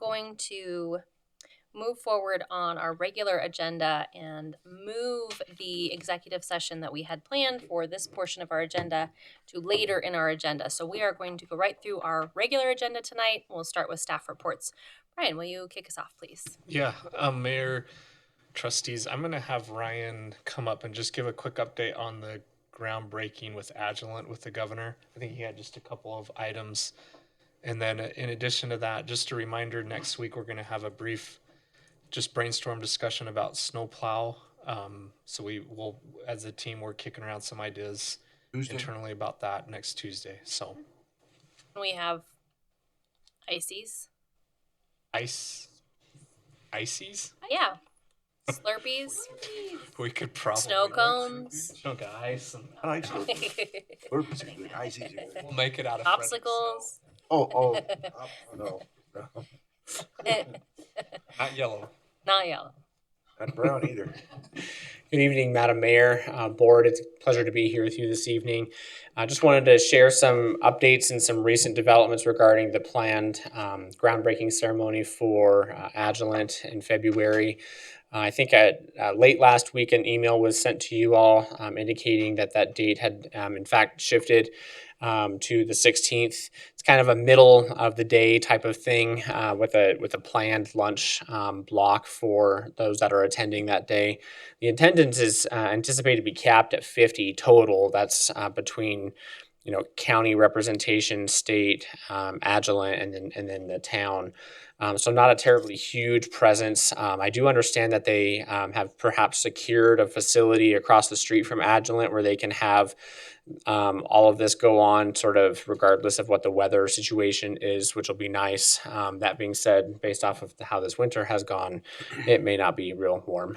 going to move forward on our regular agenda and move the executive session that we had planned for this portion of our agenda to later in our agenda. So we are going to go right through our regular agenda tonight. We'll start with staff reports. Brian, will you kick us off, please? Yeah, Mayor, trustees, I'm going to have Ryan come up and just give a quick update on the groundbreaking with Agilent with the governor. I think he had just a couple of items. And then in addition to that, just a reminder, next week we're going to have a brief just brainstorm discussion about snowplow. So we will, as a team, we're kicking around some ideas Tuesday. internally about that next Tuesday. So We have ices. Ices? Yeah. Slurpees. We could probably Snow cones. chunk of ice and I like Slurpees are good. Ices are good. we'll make it out of Popsicles. Oh, no. not yellow. Not yellow. Not brown either. Good evening, Madam Mayor, Board. It's a pleasure to be here with you this evening. I just wanted to share some updates and some recent developments regarding the planned groundbreaking ceremony for Agilent in February. I think late last week, an email was sent to you all indicating that that date had in fact shifted to the 16th. It's kind of a middle of the day type of thing with a planned lunch block for those that are attending that day. The attendance is anticipated to be capped at 50 total. That's between county representation, state, Agilent, and then the town. So not a terribly huge presence. I do understand that they have perhaps secured a facility across the street from Agilent where they can have all of this go on sort of regardless of what the weather situation is, which will be nice. That being said, based off of how this winter has gone, it may not be real warm.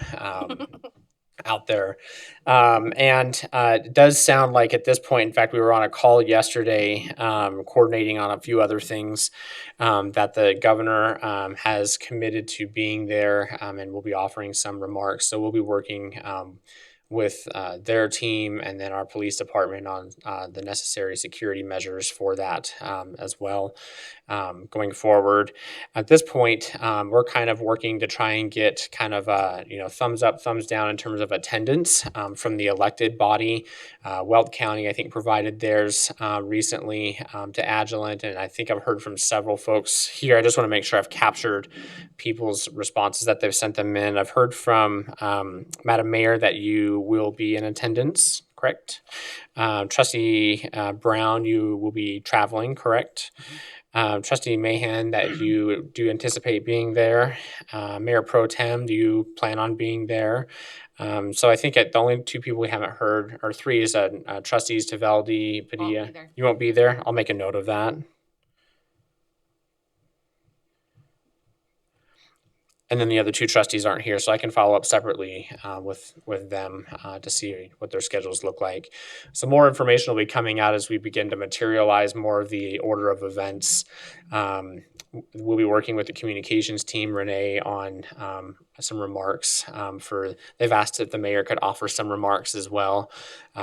Out there. It does sound like at this point, in fact, we were on a call yesterday coordinating on a few other things that the governor has committed to being there and will be offering some remarks. So we'll be working with their team and then our police department on the necessary security measures for that as well going forward. At this point, we're kind of working to try and get kind of thumbs up, thumbs down in terms of attendance from the elected body. Weld County, I think, provided theirs recently to Agilent, and I think I've heard from several folks here. I just want to make sure I've captured people's responses that they've sent them in. I've heard from Madam Mayor that you will be in attendance, correct? Trustee Brown, you will be traveling, correct? Trustee Mahan, that you do anticipate being there. Mayor Pro Tem, do you plan on being there? So I think the only two people we haven't heard, or three, is Trustees Taveldi, Padilla. You won't be there? I'll make a note of that. And then the other two trustees aren't here, so I can follow up separately with them to see what their schedules look like. So more information will be coming out as we begin to materialize more of the order of events. We'll be working with the communications team, Renee, on some remarks they've asked if the mayor could offer some remarks as well.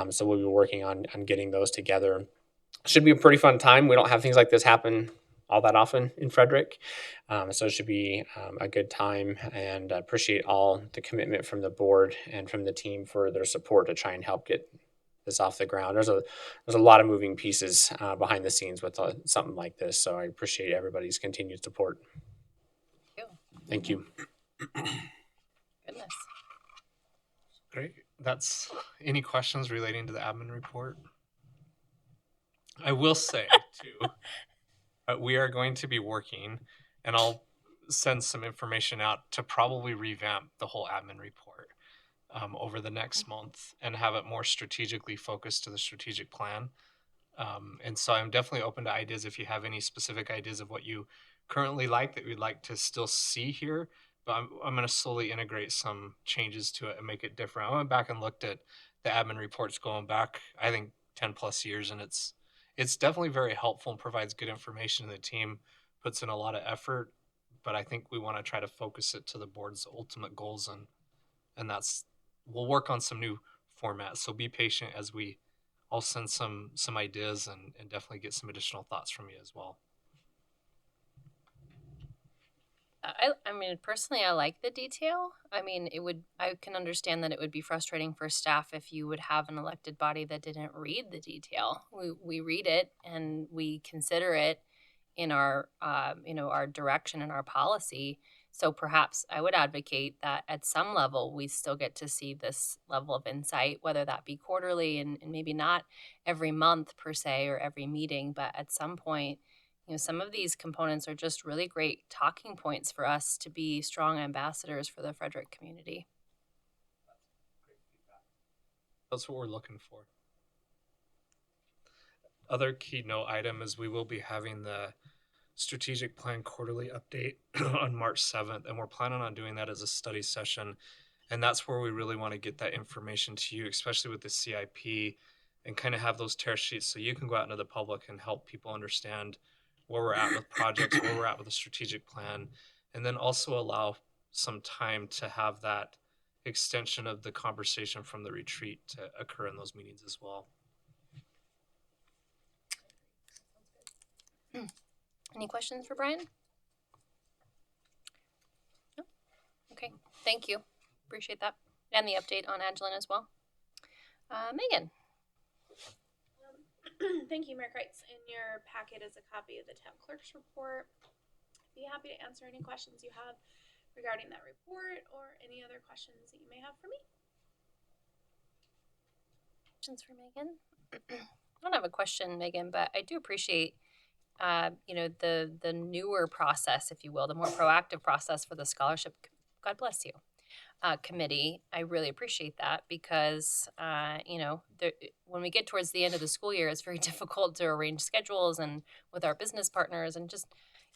So we'll be working on getting those together. Should be a pretty fun time. We don't have things like this happen all that often in Frederick. So it should be a good time, and I appreciate all the commitment from the board and from the team for their support to try and help get this off the ground. There's a lot of moving pieces behind the scenes with something like this, so I appreciate everybody's continued support. Thank you. Goodness. Great. That's any questions relating to the admin report? I will say too, we are going to be working, and I'll send some information out to probably revamp the whole admin report over the next month and have it more strategically focused to the strategic plan. And so I'm definitely open to ideas if you have any specific ideas of what you currently like that we'd like to still see here. But I'm going to slowly integrate some changes to it and make it different. I went back and looked at the admin reports going back, I think, 10 plus years, and it's definitely very helpful and provides good information. The team puts in a lot of effort, but I think we want to try to focus it to the board's ultimate goals, and we'll work on some new formats. So be patient as I'll send some ideas and definitely get some additional thoughts from you as well. mean, personally, I like the detail. I can understand that it would be frustrating for staff if you would have an elected body that didn't read the detail. We read it and we consider it in our, our direction and our policy. So perhaps I would advocate that at some level we still get to see this level of insight, whether that be quarterly and maybe not every month per se or every meeting, but at some point, some of these components are just really great talking points for us to be strong ambassadors for the Frederick community. That's what we're looking for. Other keynote item is we will be having the strategic plan quarterly update on March 7th, and we're planning on doing that as a study session. And that's where we really want to get that information to you, especially with the CIP, and kind of have those tear sheets so you can go out into the public and help people understand where we're at with projects, where we're at with the strategic plan, and then also allow some time to have that extension of the conversation from the retreat to occur in those meetings as well. Any questions for Brian? No? Okay, thank you. Appreciate that. And the update on Agilent as well. Megan. Thank you, Mayor Kreitz. In your packet is a copy of the town clerk's report. Be happy to answer any questions you have regarding that report or any other questions that you may have for me. Questions for Megan? I don't have a question, Megan, but I do appreciate the newer process, if you will, the more proactive process for the scholarship. God bless you. Committee. I really appreciate that because, when we get towards the end of the school year, it's very difficult to arrange schedules and with our business partners and just,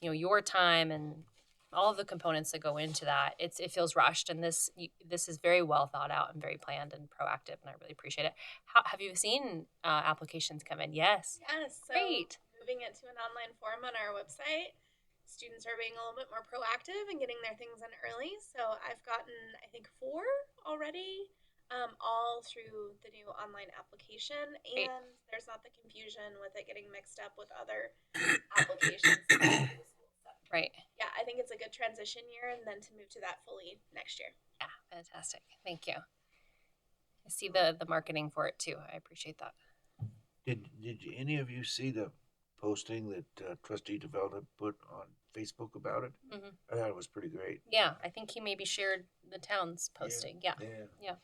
your time and all of the components that go into that. It feels rushed, and this is very well thought out and very planned and proactive, and I really appreciate it. Have you seen applications come in? Yes. Yes. So Great. moving it to an online form on our website. Students are being a little bit more proactive and getting their things in early. So I've gotten, I think, 4 already, all through the new online application. Great. And there's not the confusion with it getting mixed up with other applications. Right. Yeah, I think it's a good transition year, and then to move to that fully next year. Yeah. Fantastic. Thank you. I see the marketing for it too. I appreciate that. Did any of you see the posting that Trustee Development put on Facebook about it? Mhm. I thought it was pretty great. Yeah, I think he maybe shared the town's posting. Yeah. Yeah.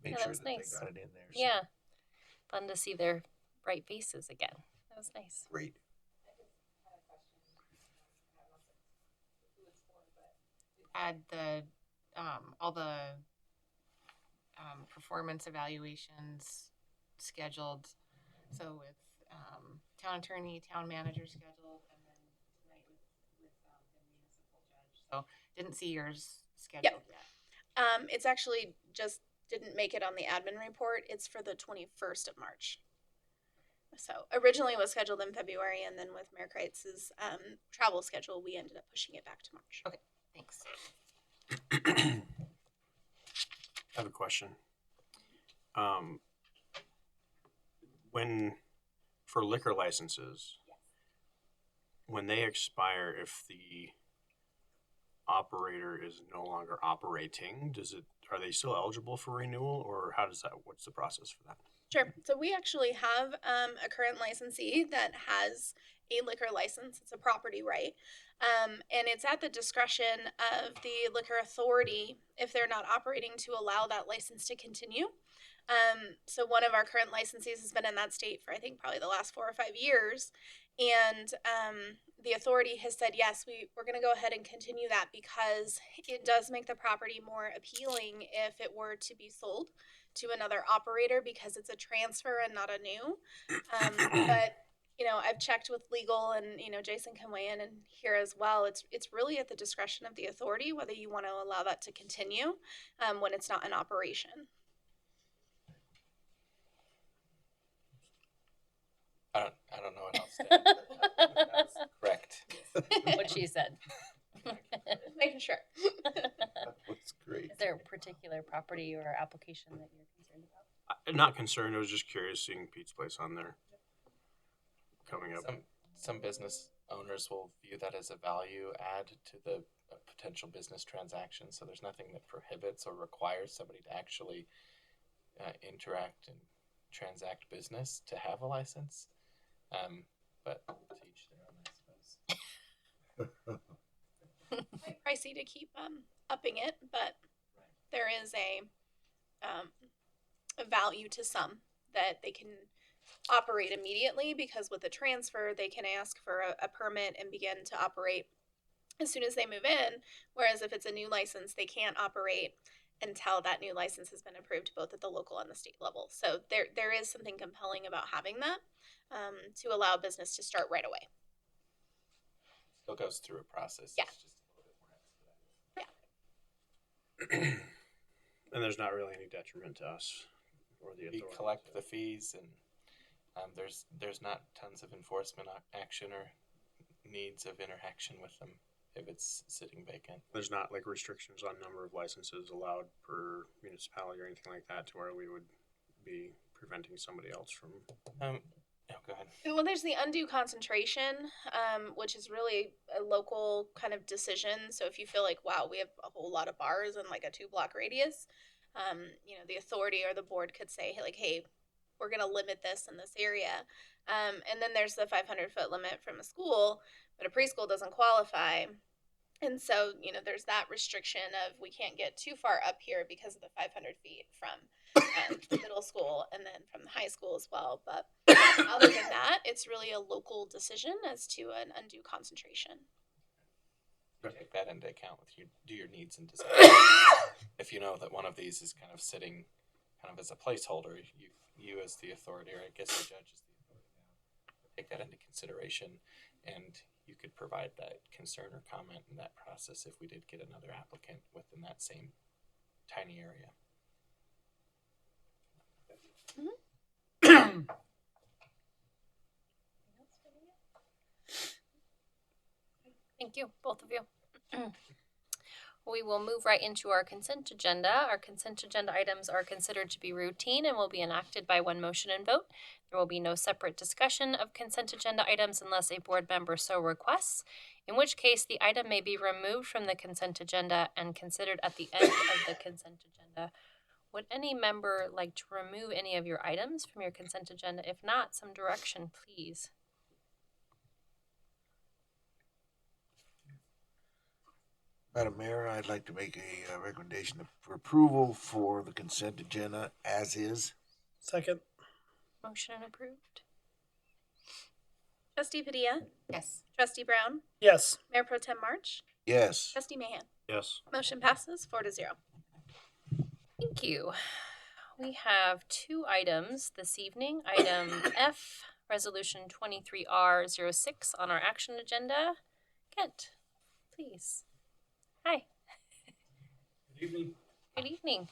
Make Yeah, that sure was that nice. they got it in there. so Yeah. Fun to see their bright faces again. That was nice. Great. Had the all the performance evaluations scheduled. So with town attorney, town manager scheduled, and then tonight with the municipal judge. So didn't see yours scheduled yet. It's actually just didn't make it on the admin report. It's for the 21st of March. So originally it was scheduled in February, and then with Mayor Kreitz's travel schedule, we ended up pushing it back to March. Okay, thanks. I have a question. When for liquor licenses, when they expire, if the operator is no longer operating, are they still eligible for renewal, or what's the process for that? Sure. So we actually have a current licensee that has a liquor license. It's a property right. And it's at the discretion of the liquor authority if they're not operating to allow that license to continue. So one of our current licensees has been in that state for, I think, probably the last 4 or 5 years. And the authority has said, yes, we're going to go ahead and continue that because it does make the property more appealing if it were to be sold to another operator because it's a transfer and not a new. But I've checked with legal, and Jason can weigh in and here as well. It's really at the discretion of the authority whether you want to allow that to continue when it's not in operation. I don't know what else to add. That's correct. What she said. Making sure. That's great. Is there a particular property or application that you're concerned about? I'm not concerned. I was just curious seeing Pete's Place on there coming up. Some business owners will view that as a value add to the potential business transactions. So there's nothing that prohibits or requires somebody to actually interact and transact business to have a license. But to each their own, I suppose. Quite pricey to keep upping it, but there is a value to some that they can operate immediately, because with a transfer they can ask for a permit and begin to operate as soon as they move in, whereas if it's a new license they can't operate until that new license has been approved both at the local and the state level. So there is something compelling about having that, to allow business to start right away. Still goes through a process. Yeah. It's just a little bit more expedited. And there's not really any detriment to us or the We authority. collect the fees, and there's not tons of enforcement action or needs of interaction with them if it's sitting vacant. There's not like restrictions on number of licenses allowed per municipality or anything like that to where we would be preventing somebody else from. Oh, go ahead. Well, there's the undue concentration, which is really a local kind of decision. So if you feel like, wow, we have a whole lot of bars in like a 2-block radius, the authority or the board could say, like, hey, we're going to limit this in this area. And then there's the 500-foot limit from a school, but a preschool doesn't qualify. And so, there's that restriction of we can't get too far up here because of the 500 feet from the middle school and then from the high school as well. But other than that, it's really a local decision as to an undue concentration. Take that into account with you. Do your needs and desires. If you know that one of these is kind of sitting, kind of as a placeholder, you as the authority, or I guess the judge is the authority now, take that into consideration, and you could provide that concern or comment in that process if we did get another applicant within that same tiny area. Thank you, both of you. We will move right into our consent agenda. Our consent agenda items are considered to be routine and will be enacted by one motion and vote. There will be no separate discussion of consent agenda items unless a board member so requests, in which case the item may be removed from the consent agenda and considered at the end of the consent agenda. Would any member like to remove any of your items from your consent agenda? If not, some direction, please. Madam Mayor, I'd like to make a recommendation for approval for the consent agenda as is. Second. Motion approved. Trustee Padilla, Yes. Trustee Brown, Yes. Mayor Pro Tem March, Yes. Trustee Mahan. Yes. Motion passes 4-0. Thank you. We have 2 items this evening. Item F, Resolution 23R06 on our action agenda. Kent, please. Hi. Good evening. Good evening.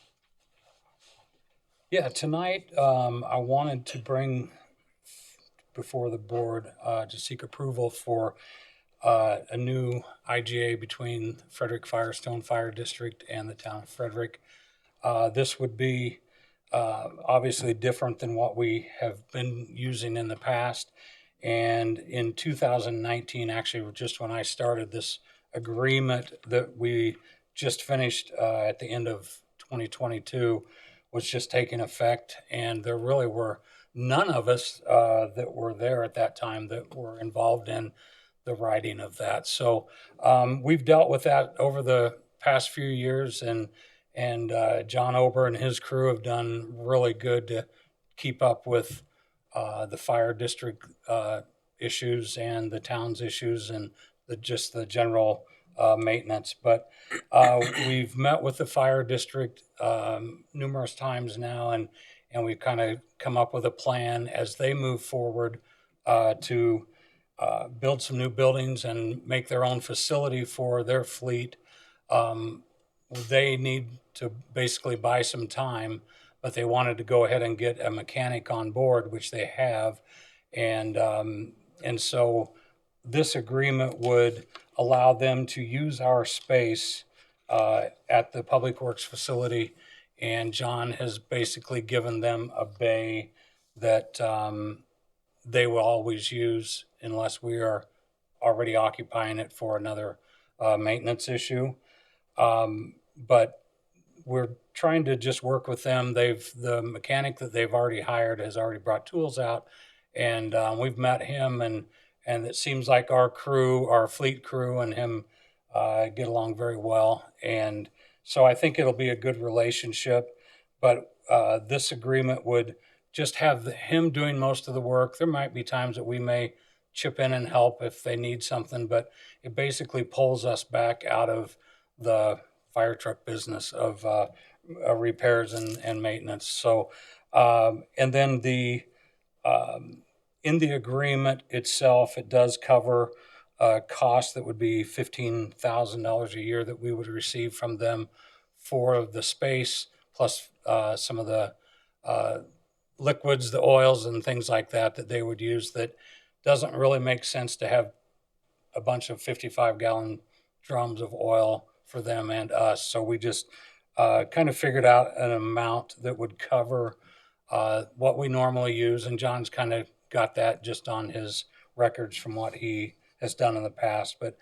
Yeah, tonight I wanted to bring before the board to seek approval for a new IGA between Frederick Firestone Fire District and the town of Frederick. This would be obviously different than what we have been using in the past. And in 2019, actually, just when I started, this agreement that we just finished at the end of 2022 was just taking effect. And there really were none of us that were there at that time that were involved in the writing of that. So we've dealt with that over the past few years, and John Ober and his crew have done really good to keep up with the fire district issues and the town's issues and just the general maintenance. But we've met with the fire district numerous times now, and we've kind of come up with a plan as they move forward to build some new buildings and make their own facility for their fleet. They need to basically buy some time, but they wanted to go ahead and get a mechanic on board, which they have. And so this agreement would allow them to use our space at the Public Works facility. And John has basically given them a bay that they will always use unless we are already occupying it for another maintenance issue. But we're trying to just work with them. The mechanic that they've already hired has already brought tools out, and we've met him, and it seems like our crew, our fleet crew, and him get along very well. And so I think it'll be a good relationship. But this agreement would just have him doing most of the work. There might be times that we may chip in and help if they need something, but it basically pulls us back out of the fire truck business of repairs and maintenance. So, and then in the agreement itself, it does cover a cost that would be $15,000 a year that we would receive from them for the space, plus some of the liquids, the oils and things like that that they would use. That doesn't really make sense to have a bunch of 55-gallon drums of oil for them and us. So we just kind of figured out an amount that would cover what we normally use. And John's kind of got that just on his records from what he has done in the past. But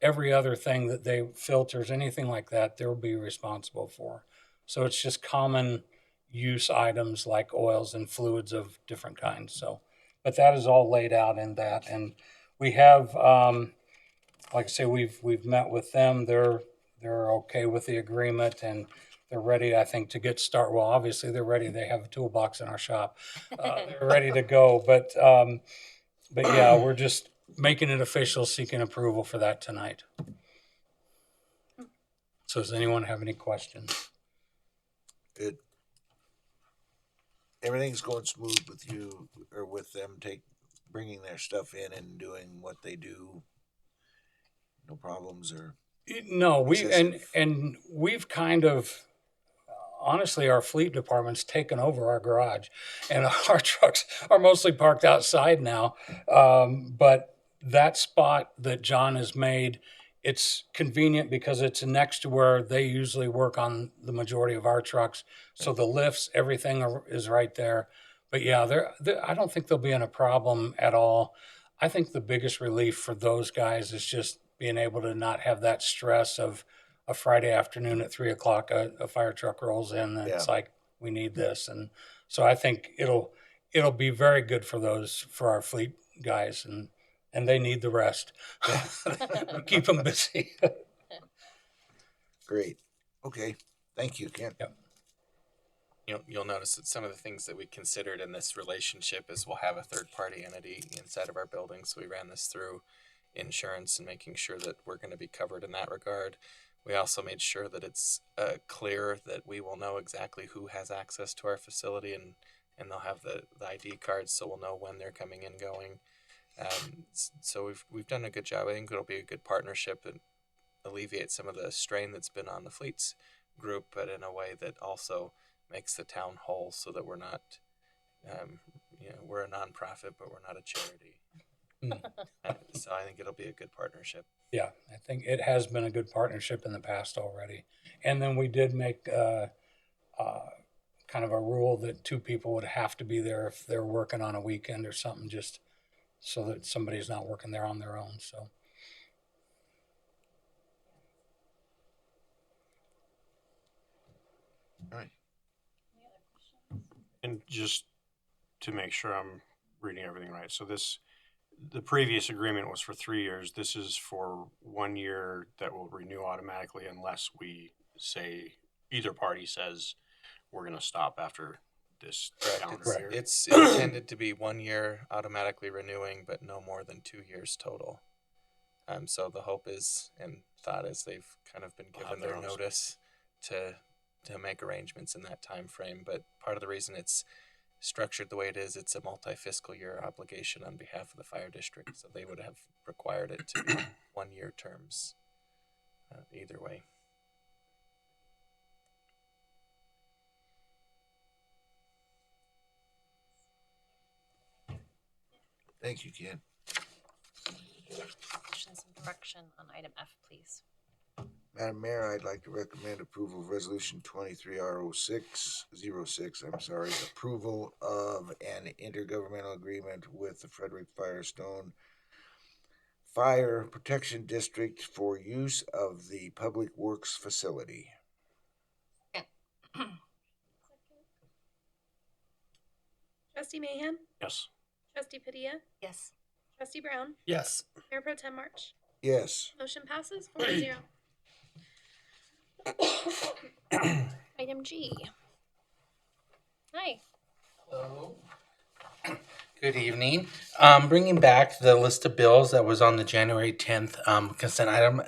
every other thing that they filters, anything like that, they'll be responsible for. So it's just common use items like oils and fluids of different kinds. So, but that is all laid out in that. And we have, like I say, we've met with them. They're okay with the agreement, and they're ready, I think, to get started. Well, obviously they're ready. They have a toolbox in our shop. They're ready to go. But yeah, we're just making it official, seeking approval for that tonight. So does anyone have any questions? Good. Everything's going smooth with you or with them bringing their stuff in and doing what they do. No problems or No, excessive. and we've kind of, honestly, our fleet department's taken over our garage, and our trucks are mostly parked outside now. But that spot that John has made, it's convenient because it's next to where they usually work on the majority of our trucks. So the lifts, everything is right there. But yeah, I don't think they'll be in a problem at all. I think the biggest relief for those guys is just being able to not have that stress of a Friday afternoon at 3 o'clock, a fire truck rolls in and it's Yeah. like, we need this. And so I think it'll be very good for our fleet guys, and they need the rest. Keep them busy. Great. Okay. Thank you, Ken. Yep. You'll notice that some of the things that we considered in this relationship is we'll have a third party entity inside of our building. So we ran this through insurance and making sure that we're going to be covered in that regard. We also made sure that it's clear that we will know exactly who has access to our facility, and they'll have the ID cards, so we'll know when they're coming and going. So we've done a good job. I think it'll be a good partnership and alleviate some of the strain that's been on the fleets group, but in a way that also makes the town whole, so that we're not, we're a nonprofit, but we're not a charity. So I think it'll be a good partnership. Yeah, I think it has been a good partnership in the past already. And then we did make kind of a rule that two people would have to be there if they're working on a weekend or something, just so that somebody's not working there on their own. So. All right. And just to make sure I'm reading everything right, so the previous agreement was for 3 years. This is for 1 year that will renew automatically unless we say, either party says we're going to stop after this calendar year. It's intended to be 1 year automatically renewing, but no more than 2 years total. So the hope is and thought is they've kind of been given their notice to make arrangements in that time frame. But part of the reason it's structured the way it is, it's a multi-fiscal year obligation on behalf of the fire district, so they would have required it to be 1 year terms either way. Thank you, Ken. Questions and direction on item F, please. Madam Mayor, I'd like to recommend approval of resolution 23R0606, approval of an intergovernmental agreement with the Frederick Firestone Fire Protection District for use of the Public Works facility. Trustee Mayhem, Yes. Trustee Padilla, Yes. Trustee Brown, Yes. Mayor Pro Tem March. Yes. Motion passes 4-0. Item G. Hi. Good evening. Bringing back the list of bills that was on the January 10th consent item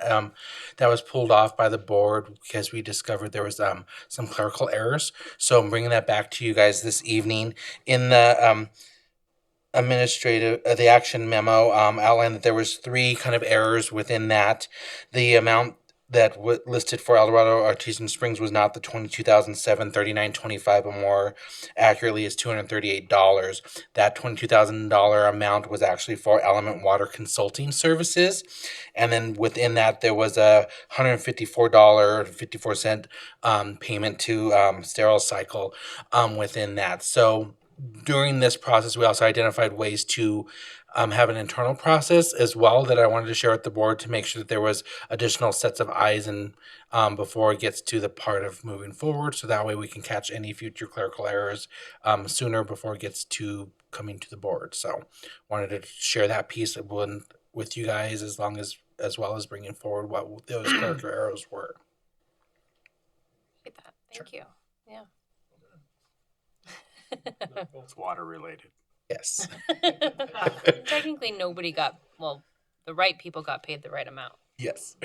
that was pulled off by the board because we discovered there was some clerical errors. So I'm bringing that back to you guys this evening. In the the action memo outlined that there was 3 kind of errors within that. The amount that listed for El Dorado Artesian Springs was not the $22,739.25, but more accurately is $238. That $22,000 amount was actually for Element Water Consulting Services, and then within that there was a $154.54 payment to Sterile Cycle within that. So during this process, we also identified ways to have an internal process as well that I wanted to share with the board to make sure that there was additional sets of eyes and before it gets to the part of moving forward. So that way we can catch any future clerical errors sooner before it gets to coming to the board. So wanted to share that piece with you guys as well as bringing forward what those clerical errors were. Get that. Thank you. Yeah. It's water related. Yes. Technically, nobody got, well, the right people got paid the right amount. Yes.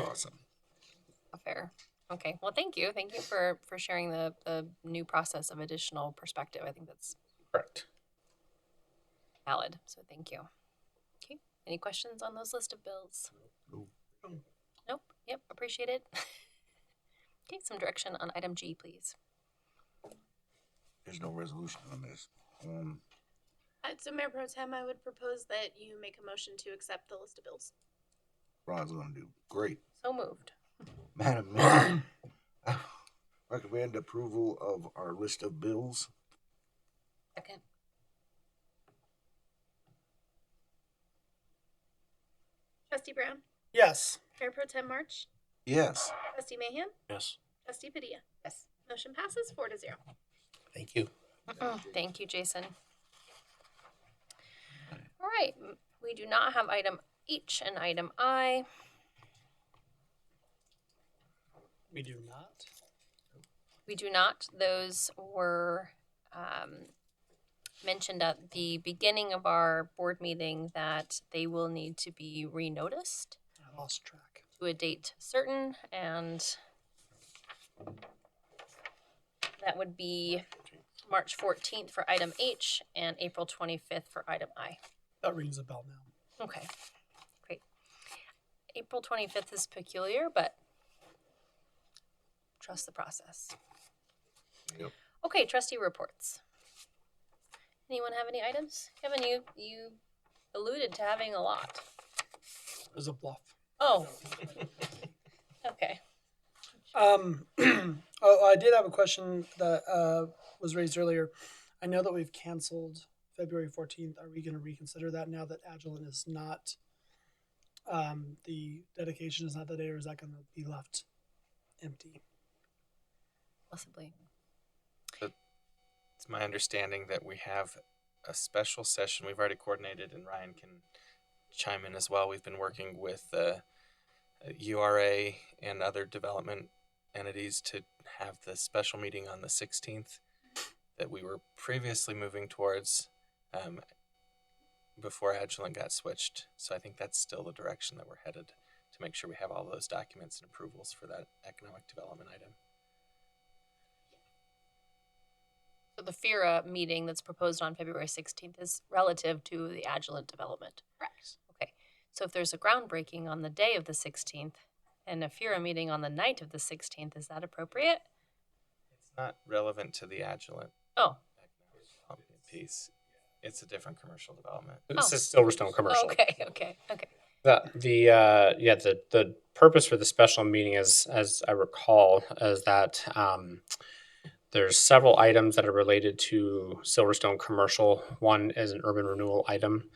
Awesome. Fair. Okay. Well, thank you. Thank you for sharing the new process of additional perspective. I think that's Correct. valid. So thank you. Okay. Any questions on those list of bills? Nope. Yep. Appreciate it. Okay. Some direction on item G, please. There's no resolution on this. So Mayor Pro Tem, I would propose that you make a motion to accept the list of bills. Ron's gonna do great. So moved. Madam Mayor, I recommend approval of our list of bills. Second. Trustee Brown, Yes. Mayor Pro Tem March, Yes. Trustee Mayhem, Yes. Trustee Padilla. Yes. Motion passes 4-0. Thank you. Thank you, Jason. All right. We do not have item H and item I. We do not. We do not. Those were mentioned at the beginning of our board meeting that they will need to be renoticed I lost track. to a date certain, and that would be March 14th for item H and April 25th for item I. That rings a bell now. Okay, great. April 25th is peculiar, but trust the process. Yep. Okay, trustee reports. Anyone have any items? Kevin, you alluded to having a lot. It was a bluff. Oh. Okay. Oh, I did have a question that was raised earlier. I know that we've canceled February 14th. Are we going to reconsider that now that Agilent is not, the dedication is not that day, or is that going to be left empty? Possibly. It's my understanding that we have a special session we've already coordinated, and Ryan can chime in as well. We've been working with URA and other development entities to have the special meeting on the 16th that we were previously moving towards before Agilent got switched. So I think that's still the direction that we're headed, to make sure we have all those documents and approvals for that economic development item. So the FIRA meeting that's proposed on February 16th is relative to the Agilent development. Correct. Okay. So if there's a groundbreaking on the day of the 16th and a FIRA meeting on the night of the 16th, is that appropriate? It's not relevant to the Agilent Oh, economic development piece. It's a different commercial development. This is Silverstone commercial. okay. The purpose for the special meeting is, as I recall, is that there's several items that are related to Silverstone commercial. One is an urban renewal item.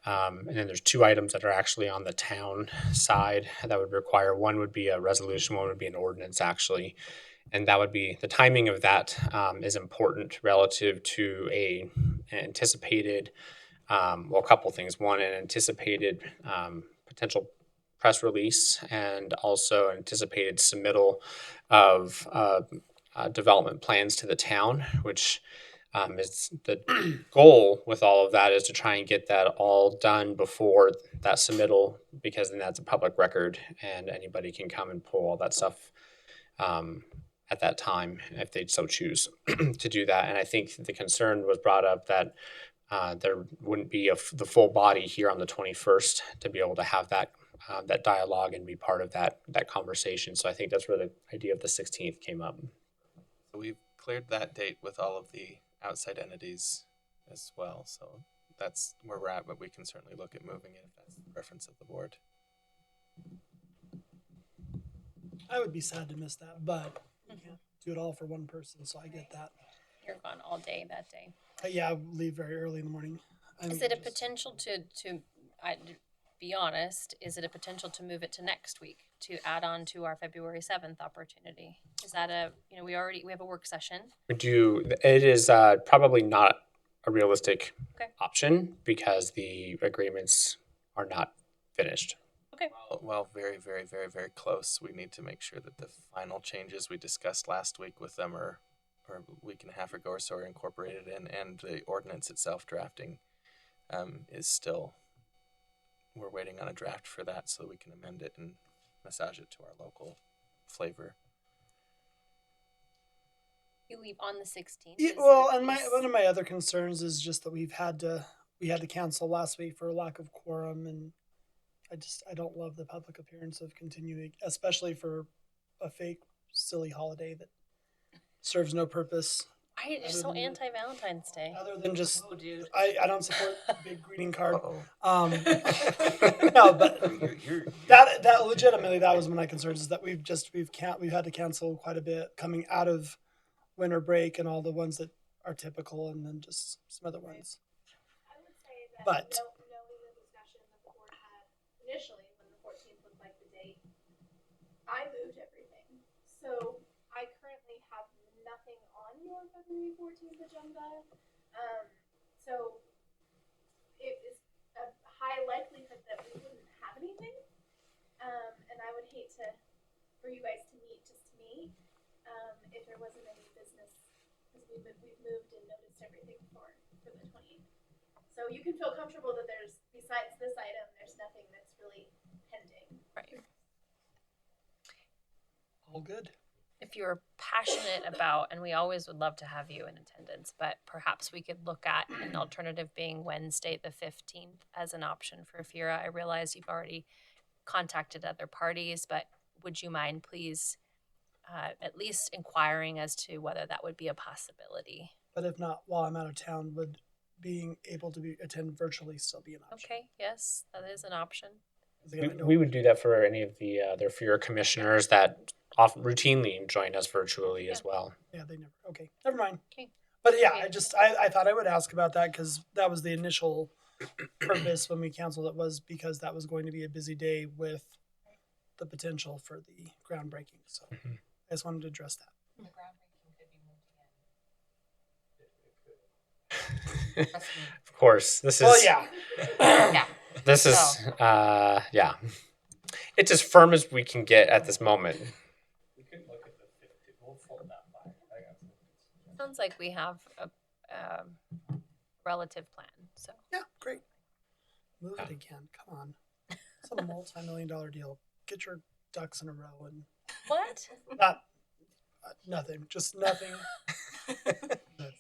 And then there's 2 items that are actually on the town side that would require, one would be a resolution, one would be an ordinance actually. And that would be, the timing of that is important relative to an anticipated, well, a couple things. One, an anticipated potential press release, and also anticipated submittal of development plans to the town, which is the goal with all of that is to try and get that all done before that submittal, because then that's a public record and anybody can come and pull all that stuff at that time if they so choose to do that. And I think the concern was brought up that there wouldn't be the full body here on the 21st to be able to have that that dialogue and be part of that conversation. So I think that's where the idea of the 16th came up. So we've cleared that date with all of the outside entities as well. So that's where we're at, but we can certainly look at moving it if that's the preference of the board. I would be sad to miss that, but we can't do it all for one person, so I get that. You're gone all day that day. Yeah, I leave very early in the morning. Is it a potential to be honest, is it a potential to move it to next week to add on to our February 7th opportunity? Is that we have a work session. It is probably not a realistic option because the agreements are not finished. Okay. Well, very, very, very, very close. We need to make sure that the final changes we discussed last week with them or a week and a half ago or so are incorporated in, and the ordinance itself drafting is still, we're waiting on a draft for that so we can amend it and massage it to our local flavor. You leave on the 16th. Yeah, well, and one of my other concerns is just that we had to cancel last week for lack of quorum, and I don't love the public appearance of continuing, especially for a fake silly holiday that serves no purpose. Why are you so anti-Valentine's Day? Other than just, dude. I don't support big greeting card. Uh-oh. No, but You're that legitimately, that was one of my concerns, is that we've had to cancel quite a bit coming out of winter break and all the ones that are typical, and then just some other ones. I would say that But- knowing the discussion that the board had initially when the 14th looked like the date, I moved everything. So I currently have nothing on your February 14th agenda. So it is a high likelihood that we wouldn't have anything. And I would hate for you guys to meet just to meet if there wasn't any business, because we've moved and noticed everything for the 28th. So you can feel comfortable that besides this item, there's nothing that's really pending. Right. All good. If you're passionate about, and we always would love to have you in attendance, but perhaps we could look at an alternative being Wednesday the 15th as an option for FIRA. I realize you've already contacted other parties, but would you mind please at least inquiring as to whether that would be a possibility? But if not, while I'm out of town, would being able to attend virtually still be an option? Okay, yes, that is an option. We would do that for any of the other FIRA commissioners that often routinely join us virtually as well. Yeah, they never. Okay, never mind. Okay. But yeah, Okay. I thought I would ask about that because that was the initial purpose when we canceled it, was because that was going to be a busy day with the potential for the groundbreaking. So I just wanted to address that. The groundbreaking could be moved again. Of course, this is. Well, yeah. Yeah. This is. Yeah. It's as firm as we can get at this moment. We could look at the 50. We'll fold that by. Sounds like we have a relative plan. So Yeah, great. Move it again. Come on. It's a multi-million-dollar deal. Get your ducks in a row and what? not nothing. Just nothing.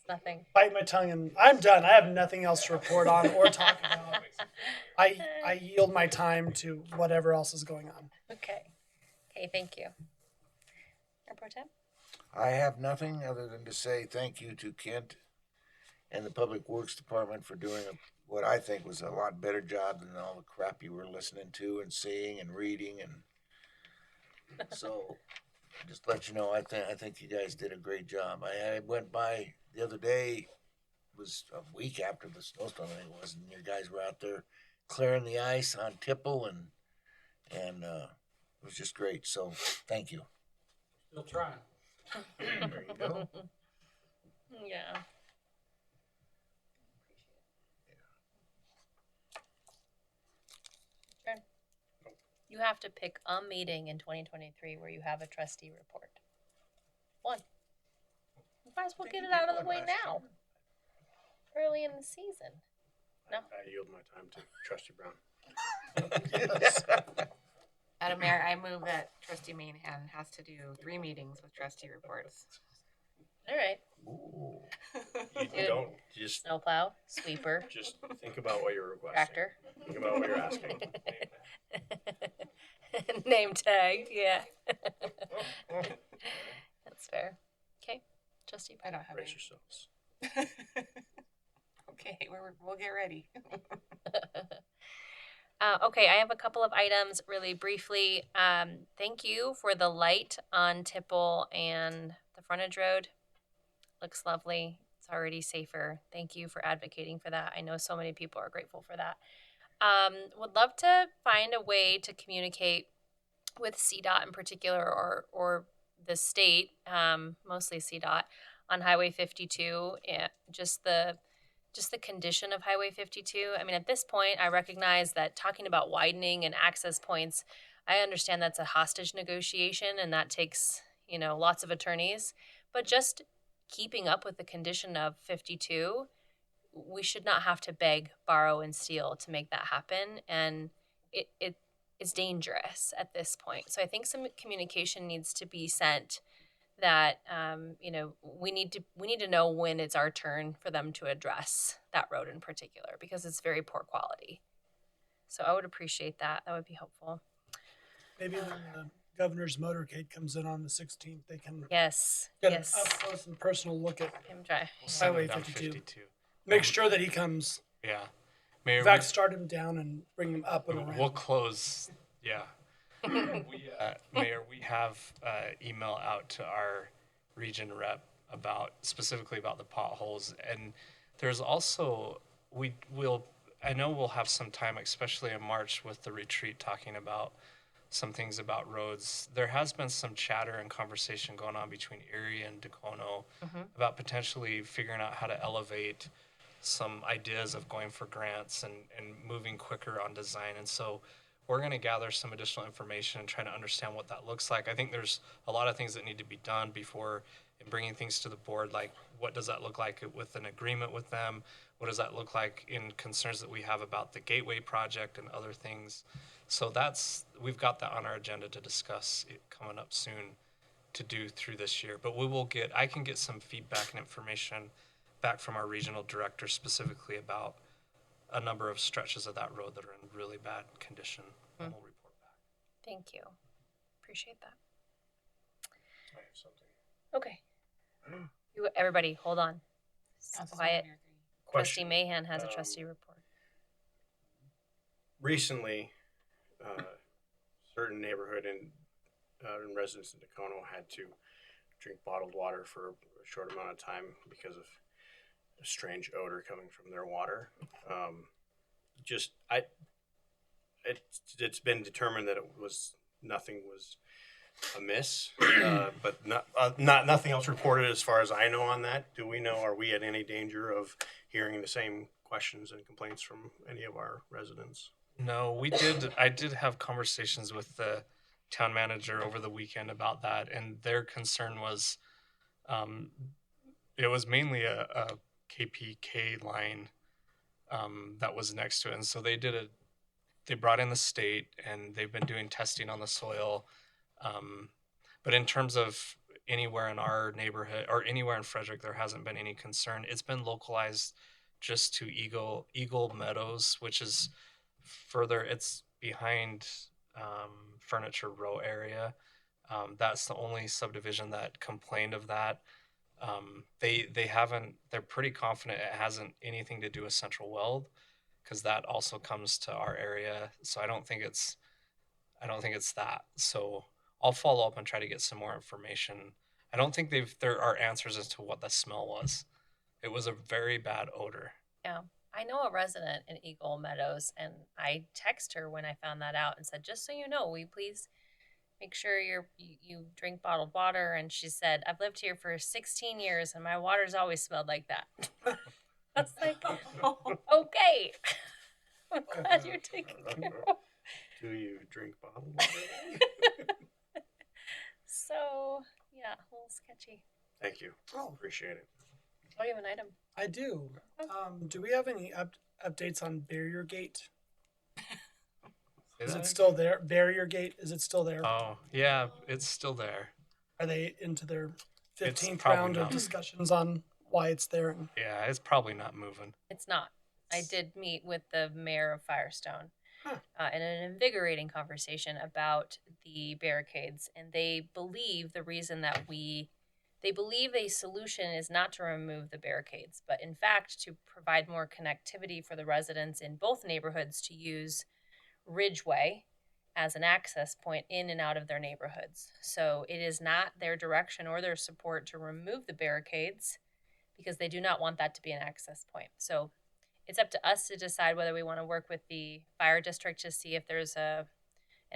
Nothing. Bite my tongue and I'm done. I have nothing else to report on or talk about. I yield my time to whatever else is going on. Okay. Okay. Thank you. Mayor Pro Tem? I have nothing other than to say thank you to Kent and the Public Works Department for doing what I think was a lot better job than all the crap you were listening to and seeing and reading, and so just let you know I think you guys did a great job. I went by the other day, it was a week after the snowstorm, I think it was, and your guys were out there clearing the ice on Tipple, and it was just great. So thank you. Still trying. There you go. Yeah. Sure. You have to pick a meeting in 2023 where you have a trustee report. One. You might as well get it out of the way now, early in the season. No. I yield my time to Trustee Brown. Yes. Madam Mayor, I move that Trustee Mahan has to do 3 meetings with trustee reports. All right. Ooh. You Dude. don't just Snowplow, sweeper, think about what you're requesting. tractor. Think about what you're asking. Name tag, yeah. That's fair. Okay, trustee. I don't have Brace any. yourselves. Okay, we'll get ready. Okay, I have a couple of items really briefly. Thank you for the light on Tipple and the frontage road. Looks lovely. It's already safer. Thank you for advocating for that. I know so many people are grateful for that. Would love to find a way to communicate with CDOT in particular, or the state, mostly CDOT, on Highway 52. And just the condition of Highway 52. I mean, at this point, I recognize that talking about widening and access points, I understand that's a hostage negotiation and that takes, lots of attorneys. But just keeping up with the condition of 52, we should not have to beg, borrow, and steal to make that happen. And it is dangerous at this point. So I think some communication needs to be sent that we need to know when it's our turn for them to address that road in particular, because it's very poor quality. So I would appreciate that. That would be helpful. Maybe when the governor's motorcade comes in on the 16th, they can Yes. get Yes. an up close and personal look at, Him try. We'll send Highway him down 52. Make sure that he comes. Yeah. Mayor, In fact, start him down and bring him up and around. we'll close. Yeah. Mayor, we have email out to our region rep specifically about the potholes, and there's also I know we'll have some time, especially in March with the retreat, talking about some things about roads. There has been some chatter and conversation going on between Erie and Dacono about potentially figuring out how to elevate some ideas of going for grants and moving quicker on design. And so we're going to gather some additional information and try to understand what that looks like. I think there's a lot of things that need to be done before bringing things to the board, like what does that look like with an agreement with them? What does that look like in concerns that we have about the Gateway project and other things? So we've got that on our agenda to discuss it coming up soon to do through this year. But I can get some feedback and information back from our regional director specifically about a number of stretches of that road that are in really bad condition, and we'll report back. Thank you. Appreciate that. I have something. Okay. Everybody, hold on. Councilmember Quiet. Mayor Green. Trustee Question. Mahan has a trustee report. Recently, certain neighborhood and residents in Dacono had to drink bottled water for a short amount of time because of a strange odor coming from their water. It's been determined that nothing was amiss, but nothing else reported as far as I know on that. Do we know? Are we at any danger of hearing the same questions and complaints from any of our residents? No, I did have conversations with the town manager over the weekend about that, and their concern was, it was mainly a KPK line that was next to it, and so they brought in the state, and they've been doing testing on the soil. But in terms of anywhere in our neighborhood or anywhere in Frederick, there hasn't been any concern. It's been localized just to Eagle Meadows, which is further. It's behind Furniture Row area. That's the only subdivision that complained of that. They're pretty confident it hasn't anything to do with Central Weld, because that also comes to our area. So I don't think it's that. So I'll follow up and try to get some more information. I don't think there are answers as to what the smell was. It was a very bad odor. Yeah. I know a resident in Eagle Meadows, and I text her when I found that out and said, just so you know, will you please make sure you drink bottled water? And she said, I've lived here for 16 years and my water's always smelled like that. I was like, okay. I'm glad you're taking care of. Do you drink bottled water? So, yeah, a little sketchy. Thank you. Oh. Appreciate it. Oh, you have an item? I do. Do we have any updates on Barrier Gate? Is it still there? Barrier Gate, is it still there? Oh, yeah, it's still there. Are they into their It's 15th probably round of not. discussions on why it's there? And Yeah, it's probably not moving. It's not. I did meet with the mayor of Firestone Huh. in an invigorating conversation about the barricades, and they believe the reason that they believe a solution is not to remove the barricades, but in fact to provide more connectivity for the residents in both neighborhoods to use Ridgeway as an access point in and out of their neighborhoods. So it is not their direction or their support to remove the barricades because they do not want that to be an access point. So it's up to us to decide whether we want to work with the fire district to see if there's an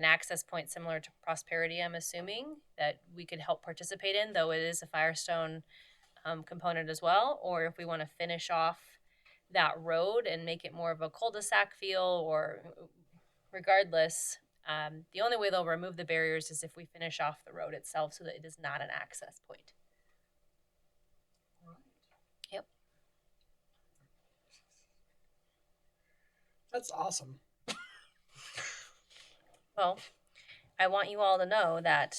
access point similar to Prosperity, I'm assuming, that we could help participate in, though it is a Firestone component as well, or if we want to finish off that road and make it more of a cul-de-sac feel, or regardless, the only way they'll remove the barriers is if we finish off the road itself so that it is not an access point. Yep. that's awesome. Well, I want you all to know that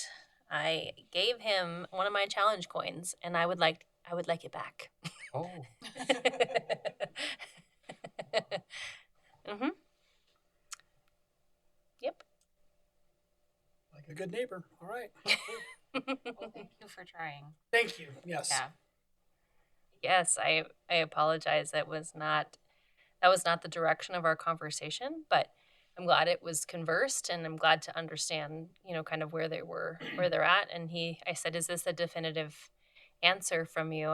I gave him one of my challenge coins, and I would like it back. Oh. Mhm. Yep. Like a good neighbor. All right. Well, thank you for trying. Thank you. Yes. Yeah. Yes, I apologize. That was not the direction of our conversation, but I'm glad it was conversed, and I'm glad to understand, kind of where they're at. And I said, is this a definitive answer from you?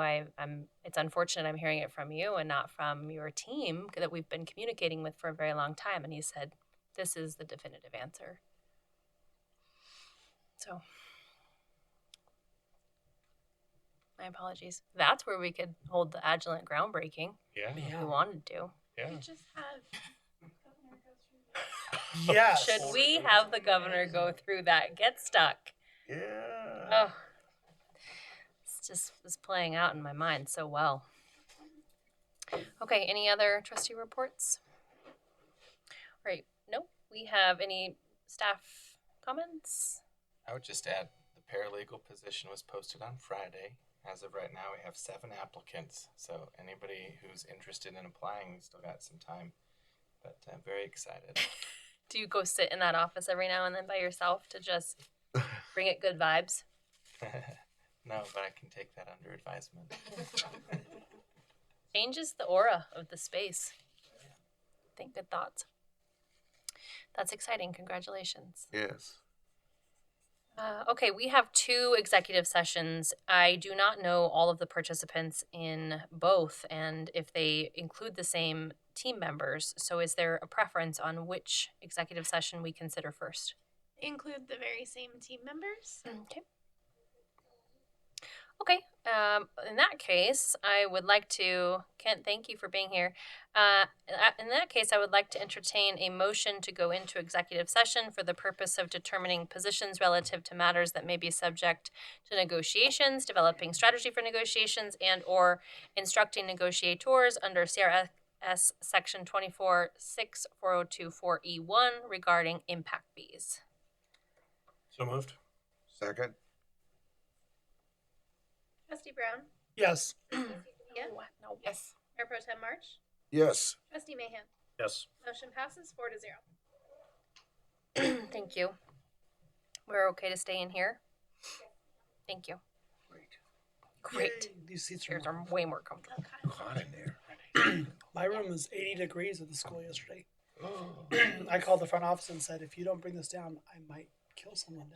It's unfortunate I'm hearing it from you and not from your team that we've been communicating with for a very long time. And he said, this is the definitive answer. So my apologies. That's where we could hold the Agilent groundbreaking Yeah. if we wanted to. Yeah. We just have governor go through Yes. Should we have the governor go through that? Get stuck. Yeah. Oh, it's playing out in my mind so well. Okay, any other trustee reports? All right, nope. We have any staff comments? I would just add the paralegal position was posted on Friday. As of right now, we have 7 applicants. So anybody who's interested in applying, we still got some time. But I'm very excited. Do you go sit in that office every now and then by yourself to just bring it good vibes? No, but I can take that under advisement. Changes the aura of the space. Think good thoughts. That's exciting. Congratulations. Yes. Okay, we have 2 executive sessions. I do not know all of the participants in both and if they include the same team members. So is there a preference on which executive session we consider first? include the very same team members. Okay. Okay. In that case, I would like to, Kent, thank you for being here. In that case, I would like to entertain a motion to go into executive session for the purpose of determining positions relative to matters that may be subject to negotiations, developing strategy for negotiations, and or instructing negotiators under CRS Section 24-6-4024E1 regarding impact fees. So moved. Second? Trustee Brown, Yes. yeah. No. Yes. Mayor Pro Tem March, Yes. Trustee Mayhem. Yes. Motion passes 4-0. Thank you. We're okay to stay in here? Thank you. Great. Yay, these seats Chairs are. are way more comfortable. Hot in there. My room was 80 degrees at the school yesterday. I called the front office and said, if you don't bring this down, I might kill someone down.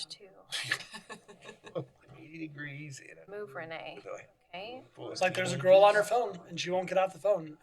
To 80 degrees in a move Renee. with a Okay. full It's like there's a girl on her phone and she won't get off the phone.